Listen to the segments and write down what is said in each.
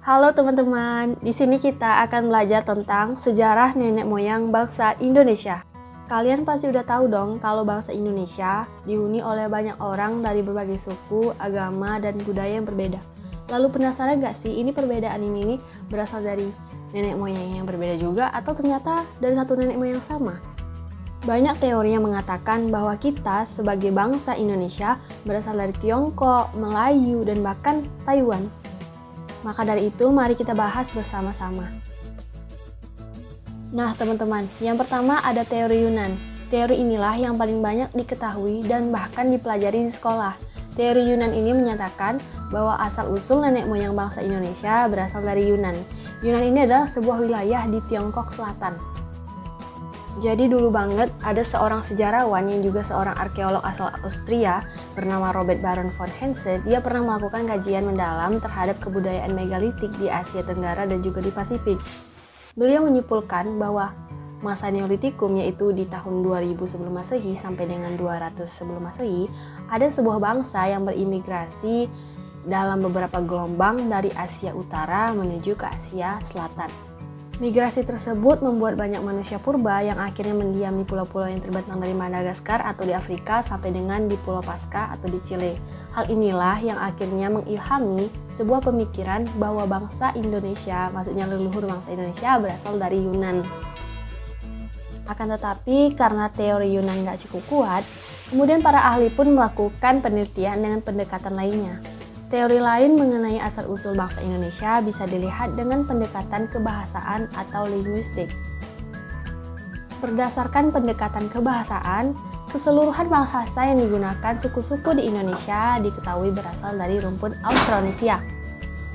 Halo teman-teman, di sini kita akan belajar tentang sejarah nenek moyang bangsa Indonesia. Kalian pasti udah tahu dong kalau bangsa Indonesia dihuni oleh banyak orang dari berbagai suku, agama, dan budaya yang berbeda. Lalu penasaran gak sih ini perbedaan ini berasal dari nenek moyang yang berbeda juga atau ternyata dari satu nenek moyang sama? Banyak teori yang mengatakan bahwa kita sebagai bangsa Indonesia berasal dari Tiongkok, Melayu, dan bahkan Taiwan. Maka dari itu, mari kita bahas bersama-sama. Nah, teman-teman, yang pertama ada teori Yunan. Teori inilah yang paling banyak diketahui dan bahkan dipelajari di sekolah. Teori Yunan ini menyatakan bahwa asal-usul nenek moyang bangsa Indonesia berasal dari Yunan. Yunan ini adalah sebuah wilayah di Tiongkok Selatan. Jadi dulu banget ada seorang sejarawan yang juga seorang arkeolog asal Austria bernama Robert Baron von Hense. Dia pernah melakukan kajian mendalam terhadap kebudayaan megalitik di Asia Tenggara dan juga di Pasifik. Beliau menyimpulkan bahwa masa Neolitikum, yaitu di tahun 2000 sebelum Masehi sampai dengan 200 sebelum Masehi, ada sebuah bangsa yang berimigrasi dalam beberapa gelombang dari Asia Utara menuju ke Asia Selatan. Migrasi tersebut membuat banyak manusia purba yang akhirnya mendiam di pulau-pulau yang terbentang dari Madagaskar atau di Afrika sampai dengan di Pulau Paskah atau di Chile. Hal inilah yang akhirnya mengilhami sebuah pemikiran bahwa bangsa Indonesia, maksudnya leluhur bangsa Indonesia, berasal dari Yunan. Akan tetapi karena teori Yunan gak cukup kuat, kemudian para ahli pun melakukan penelitian dengan pendekatan lainnya. Teori lain mengenai asal-usul bangsa Indonesia bisa dilihat dengan pendekatan kebahasaan atau linguistik. Berdasarkan pendekatan kebahasaan, keseluruhan bahasa yang digunakan suku-suku di Indonesia diketahui berasal dari rumpun Austronesia.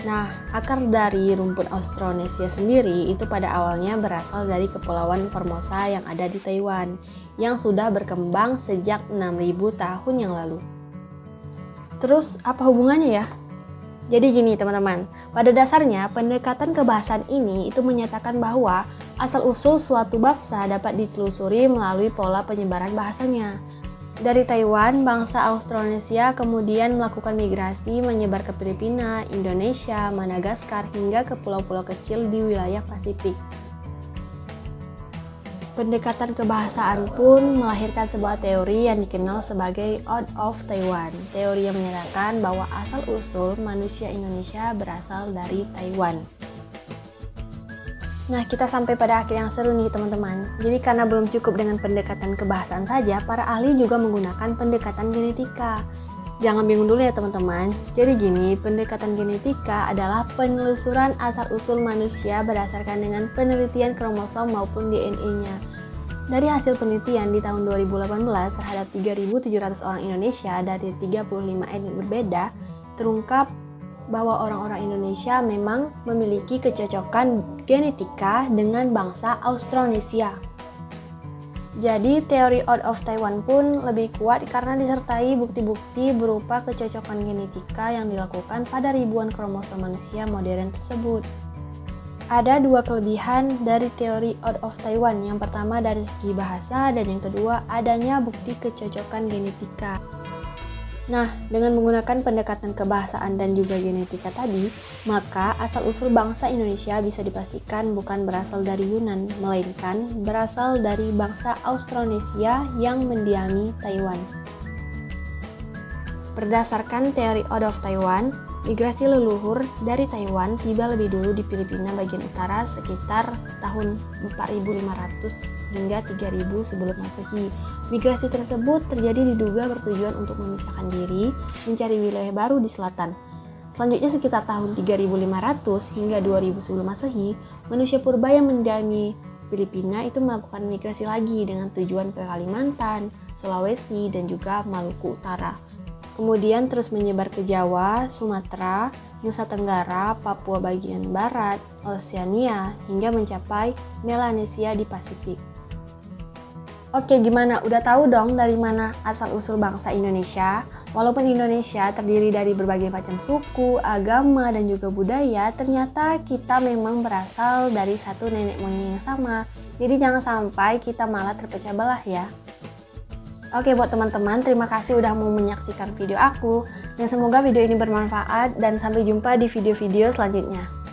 Nah, akar dari rumpun Austronesia sendiri itu pada awalnya berasal dari Kepulauan Formosa yang ada di Taiwan, yang sudah berkembang sejak 6.000 tahun yang lalu. Terus apa hubungannya ya? Jadi gini teman-teman, pada dasarnya pendekatan kebahasaan ini itu menyatakan bahwa asal-usul suatu bangsa dapat ditelusuri melalui pola penyebaran bahasanya. Dari Taiwan, bangsa Austronesia kemudian melakukan migrasi menyebar ke Filipina, Indonesia, Madagaskar hingga ke pulau-pulau kecil di wilayah Pasifik. Pendekatan kebahasaan pun melahirkan sebuah teori yang dikenal sebagai Out of Taiwan. Teori yang menyatakan bahwa asal-usul manusia Indonesia berasal dari Taiwan. Nah, kita sampai pada akhir yang seru nih teman-teman. Jadi karena belum cukup dengan pendekatan kebahasaan saja, para ahli juga menggunakan pendekatan genetika. Jangan bingung dulu ya teman-teman. Jadi gini, pendekatan genetika adalah penelusuran asal-usul manusia berdasarkan dengan penelitian kromosom maupun DNA-nya. Dari hasil penelitian di tahun 2018 terhadap 3.700 orang Indonesia dari 35 etnik berbeda, terungkap bahwa orang-orang Indonesia memang memiliki kecocokan genetika dengan bangsa Austronesia. Jadi teori Out of Taiwan pun lebih kuat karena disertai bukti-bukti berupa kecocokan genetika yang dilakukan pada ribuan kromosom manusia modern tersebut. Ada dua kelebihan dari teori Out of Taiwan. Yang pertama dari segi bahasa dan yang kedua adanya bukti kecocokan genetika. Nah, dengan menggunakan pendekatan kebahasaan dan juga genetika tadi, maka asal-usul bangsa Indonesia bisa dipastikan bukan berasal dari Yunan, melainkan berasal dari bangsa Austronesia yang mendiami Taiwan. Berdasarkan teori Out of Taiwan, migrasi leluhur dari Taiwan tiba lebih dulu di Filipina bagian utara sekitar tahun 4.500 hingga 3.000 sebelum Masehi. Migrasi tersebut terjadi diduga bertujuan untuk memisahkan diri, mencari wilayah baru di selatan. Selanjutnya sekitar tahun 3.500 hingga 2.000 sebelum Masehi, manusia purba yang mendiami Filipina itu melakukan migrasi lagi dengan tujuan ke Kalimantan, Sulawesi, dan juga Maluku Utara. Kemudian terus menyebar ke Jawa, Sumatera, Nusa Tenggara, Papua bagian barat, Oseania, hingga mencapai Melanesia di Pasifik. Oke, gimana? Udah tahu dong dari mana asal-usul bangsa Indonesia? Walaupun Indonesia terdiri dari berbagai macam suku, agama, dan juga budaya, ternyata kita memang berasal dari satu nenek moyang yang sama. Jadi jangan sampai kita malah terpecah belah ya. Oke, buat teman-teman, terima kasih udah mau menyaksikan video aku. Dan semoga video ini bermanfaat dan sampai jumpa di video-video selanjutnya.